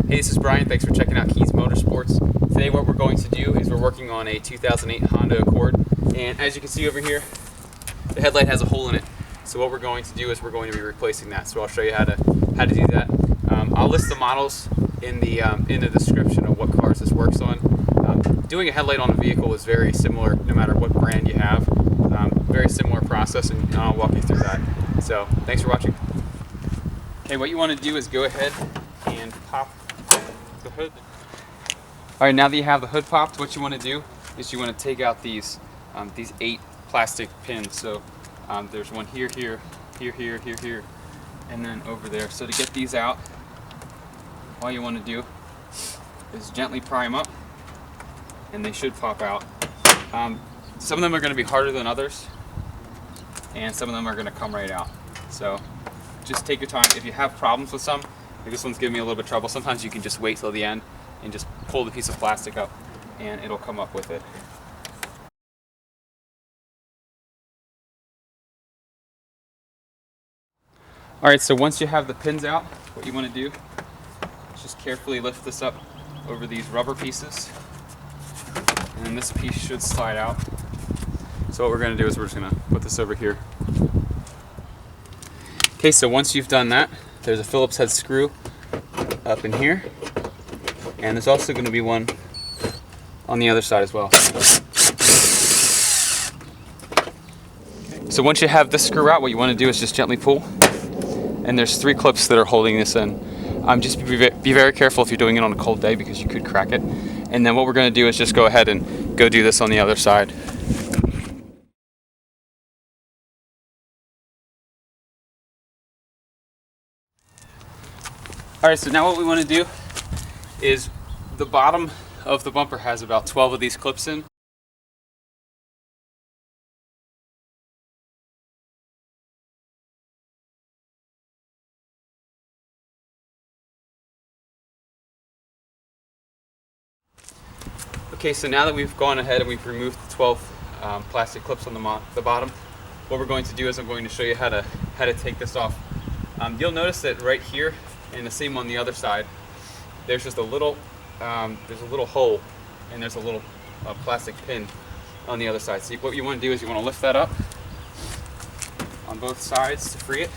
Hey, this is Brian. Thanks for checking out Keys Motorsports. Today what we're going to do is we're working on a 2008 Honda Accord, and as you can see over here, the headlight has a hole in it. So what we're going to do is we're going to be replacing that. So I'll show you how to do that. I'll list the models in the description of what cars this works on. Doing a headlight on a vehicle is very similar no matter what brand you have. Very similar process, and I'll walk you through that. So thanks for watching. Okay, what you want to do is go ahead and pop the hood. Alright, now that you have the hood popped, what you want to do is you want to take out these 8 plastic pins. So there's one here, and then over there. So to get these out, all you want to do is gently pry them up, and they should pop out. Some of them are going to be harder than others, and some of them are going to come right out. So just take your time. If you have problems with some, like this one's giving me a little bit of trouble, sometimes you can just wait till the end and just pull the piece of plastic up and it'll come up with it. Alright, so once you have the pins out, what you want to do is just carefully lift this up over these rubber pieces, and then this piece should slide out. So what we're going to do is we're just going to put this over here. Okay, so once you've done that, there's a Phillips head screw up in here, and there's also going to be one on the other side as well. Okay. So once you have this screw out, what you want to do is just gently pull, and there's 3 clips that are holding this in. Just be very careful if you're doing it on a cold day because you could crack it. And then what we're going to do is just go ahead and go do this on the other side. Alright, so now what we want to do is the bottom of the bumper has about 12 of these clips in. Okay, so now that we've gone ahead and we've removed the 12 plastic clips on the bottom, what we're going to do is I'm going to show you how to take this off. You'll notice that right here, and the same on the other side, there's just a little hole, and there's a little plastic pin on the other side. So what you want to do is you want to lift that up on both sides to free it,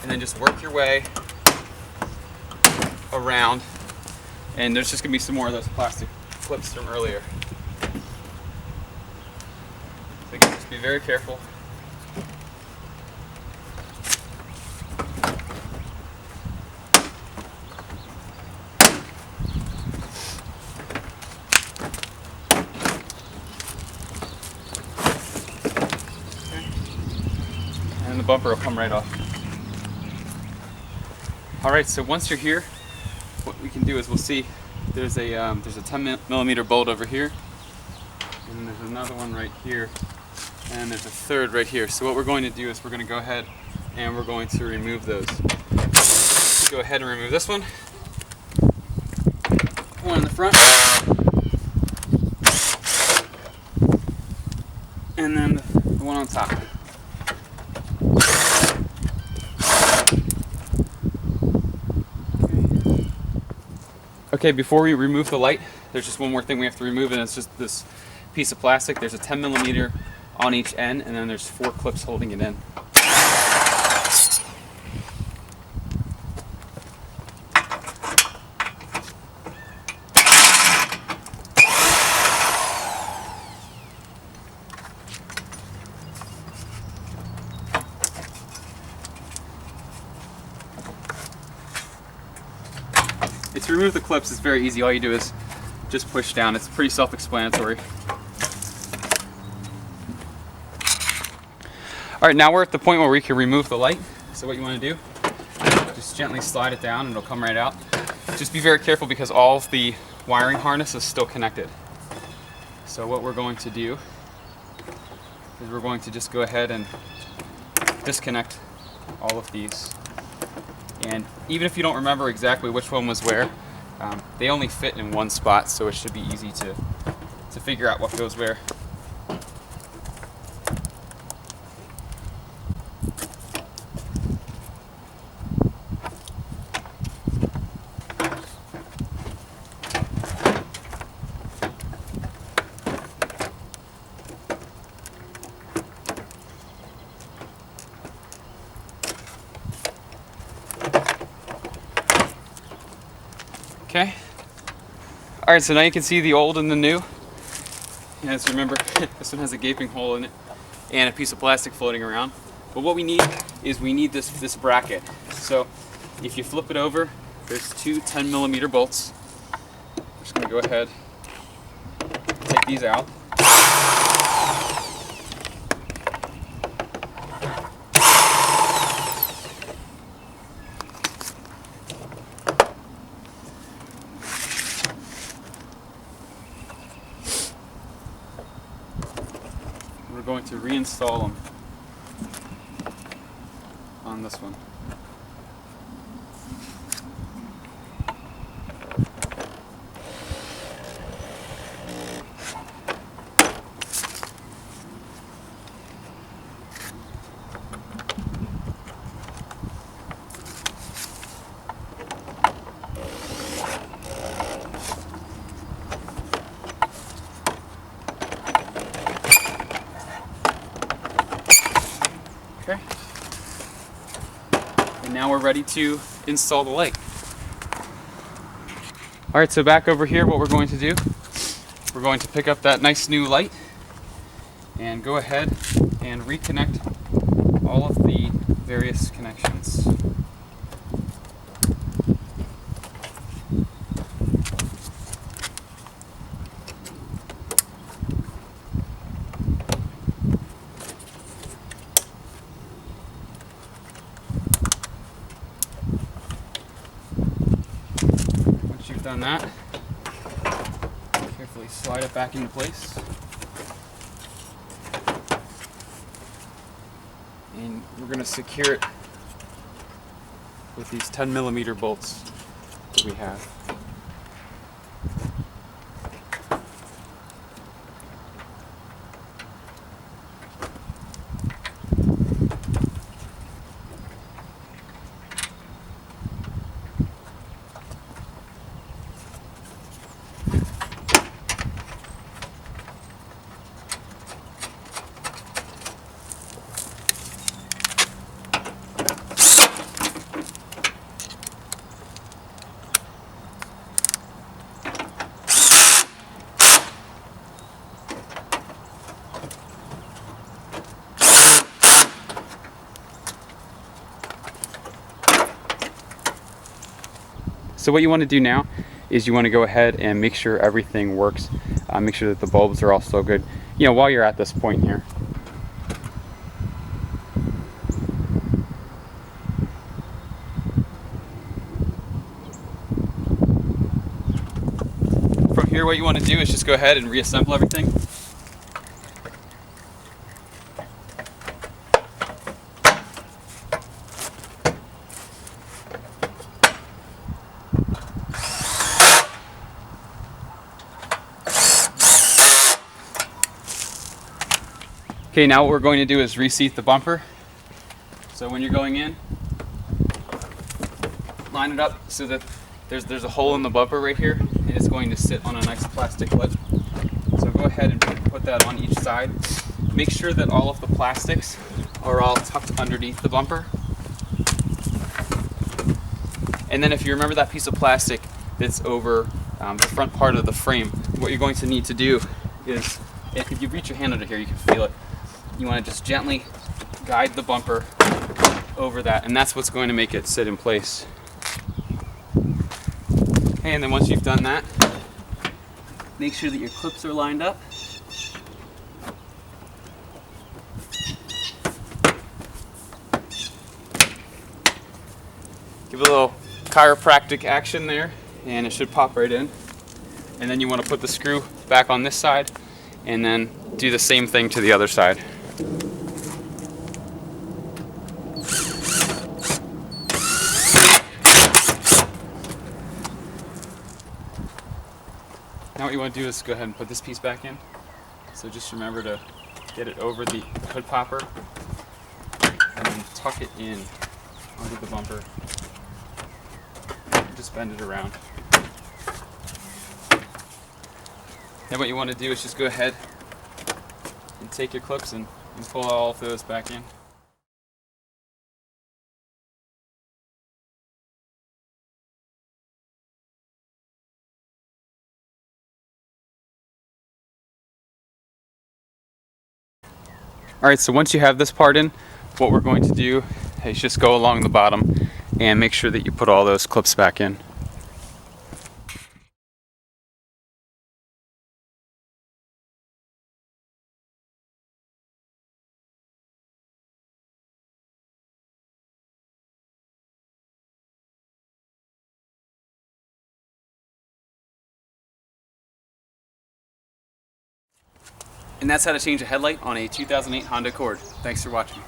and then just work your way around. And there's just going to be some more of those plastic clips from earlier. So again, just be very careful. Okay. And the bumper will come right off. Alright, so once you're here, what we can do is we'll see there's a 10mm bolt over here, and there's another one right here, and there's a third right here. So what we're going to do is we're going to go ahead and we're going to remove those. Go ahead and remove this one in the front, and then the one on top. Okay, before we remove the light, there's just one more thing we have to remove, and it's just this piece of plastic. There's a 10mm on each end, and then there's 4 clips holding it in. To remove the clips, it's very easy. All you do is just push down. It's pretty self-explanatory. Alright, now we're at the point where we can remove the light. So what you want to do, just gently slide it down and it'll come right out. Just be very careful because all of the wiring harness is still connected. So what we're going to do is we're going to just go ahead and disconnect all of these. And even if you don't remember exactly which one was where, they only fit in one spot, so it should be easy to figure out what goes where. Okay. All right, so now you can see the old and the new. As remember, this one has a gaping hole in it and a piece of plastic floating around. But what we need is this bracket. So if you flip it over, there's two 10mm bolts. I'm just gonna go ahead, take these out. We're going to reinstall them on this one. Okay. And now we're ready to install the light. All right, so back over here, what we're going to do, we're going to pick up that nice new light and go ahead and reconnect all of the various connections. Once you've done that, carefully slide it back into place. And we're going to secure it with these 10mm bolts that we have. So what you want to do now is you want to go ahead and make sure everything works. Make sure that the bulbs are all still good, you know, while you're at this point here. From here, what you want to do is just go ahead and reassemble everything. Okay, now what we're going to do is reseat the bumper. So when you're going in, line it up so that there's a hole in the bumper right here, and it's going to sit on a nice plastic lip. So go ahead and put that on each side. Make sure that all of the plastics are all tucked underneath the bumper. And then if you remember that piece of plastic that's over the front part of the frame, what you're going to need to do is, if you reach your hand under here, you can feel it. You want to just gently guide the bumper over that, and that's what's going to make it sit in place. Okay, and then once you've done that, make sure that your clips are lined up. Give it a little chiropractic action there, and it should pop right in. And then you want to put the screw back on this side, and then do the same thing to the other side. Now what you want to do is go ahead and put this piece back in. So just remember to get it over the hood popper and then tuck it in under the bumper. And just bend it around. Then what you want to do is just go ahead and take your clips and pull all of those back in. Alright, so once you have this part in, what we're going to do is just go along the bottom and make sure that you put all those clips back in. And that's how to change a headlight on a 2008 Honda Accord. Thanks for watching.